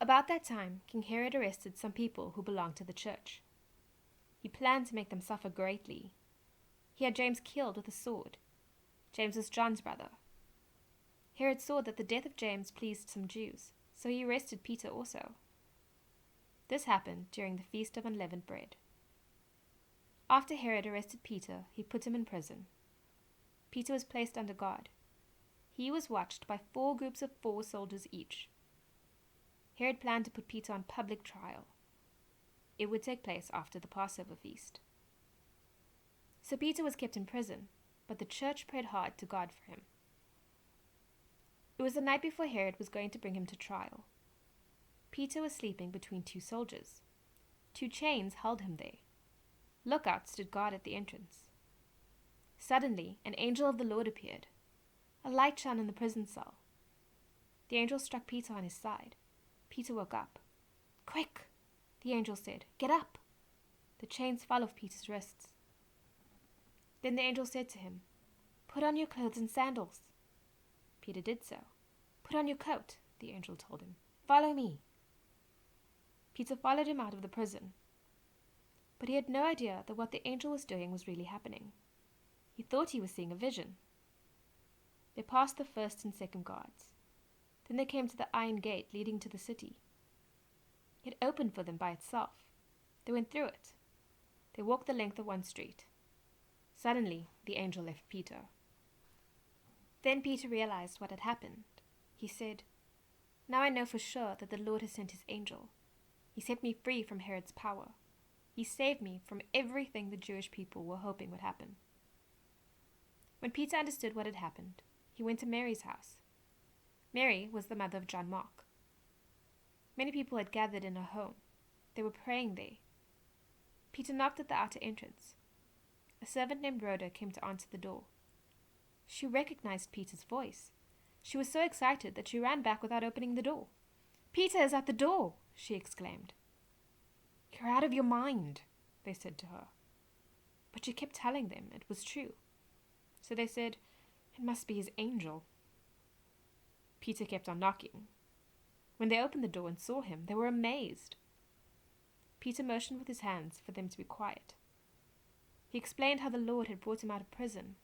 About that time, King Herod arrested some people who belonged to the church. He planned to make them suffer greatly. He had James killed with a sword. James was John's brother. Herod saw that the death of James pleased some Jews, so he arrested Peter also. This happened during the Feast of Unleavened Bread. After Herod arrested Peter, he put him in prison. Peter was placed under guard. He was watched by 4 groups of 4 soldiers each. Herod planned to put Peter on public trial. It would take place after the Passover feast. So Peter was kept in prison, but the church prayed hard to God for him. It was the night before Herod was going to bring him to trial. Peter was sleeping between 2 soldiers. 2 chains held him there. Lookouts stood guard at the entrance. Suddenly, an angel of the Lord appeared. A light shone in the prison cell. The angel struck Peter on his side. Peter woke up. "Quick," the angel said. "Get up." The chains fell off Peter's wrists. Then the angel said to him, "Put on your clothes and sandals." Peter did so. "Put on your coat," the angel told him. "Follow me." Peter followed him out of the prison. But he had no idea that what the angel was doing was really happening. He thought he was seeing a vision. They passed the first and second guards. Then they came to the iron gate leading to the city. It opened for them by itself. They went through it. They walked the length of one street. Suddenly, the angel left Peter. Then Peter realized what had happened. He said, "Now I know for sure that the Lord has sent his angel. He set me free from Herod's power. He saved me from everything the Jewish people were hoping would happen." When Peter understood what had happened, he went to Mary's house. Mary was the mother of John Mark. Many people had gathered in her home. They were praying there. Peter knocked at the outer entrance. A servant named Rhoda came to answer the door. She recognized Peter's voice. She was so excited that she ran back without opening the door. "Peter is at the door," she exclaimed. "You're out of your mind," they said to her. But she kept telling them it was true. So they said, "It must be his angel." Peter kept on knocking. When they opened the door and saw him, they were amazed. Peter motioned with his hands for them to be quiet. He explained how the Lord had brought him out of prison.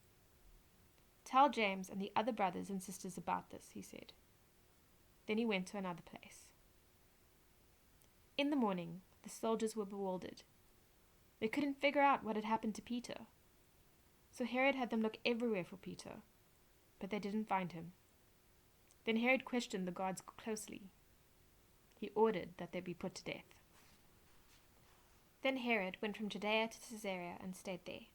"Tell James and the other brothers and sisters about this," he said. Then he went to another place. In the morning, the soldiers were bewildered. They couldn't figure out what had happened to Peter. So Herod had them look everywhere for Peter, but they didn't find him. Then Herod questioned the guards closely. He ordered that they be put to death. Then Herod went from Judea to Caesarea and stayed there.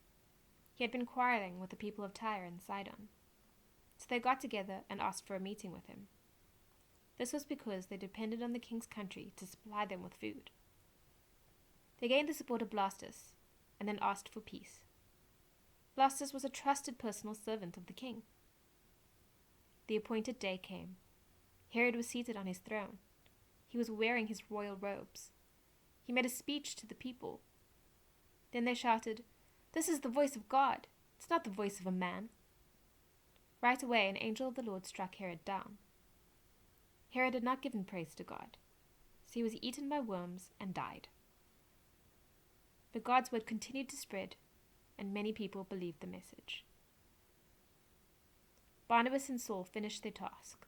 He had been quarreling with the people of Tyre and Sidon. So they got together and asked for a meeting with him. This was because they depended on the king's country to supply them with food. They gained the support of Blastus and then asked for peace. Blastus was a trusted personal servant of the king. The appointed day came. Herod was seated on his throne. He was wearing his royal robes. He made a speech to the people. Then they shouted, "This is the voice of God. It's not the voice of a man." Right away, an angel of the Lord struck Herod down. Herod had not given praise to God, so he was eaten by worms and died. But God's word continued to spread, and many people believed the message. Barnabas and Saul finished their task.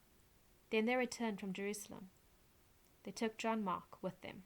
Then they returned from Jerusalem. They took John Mark with them.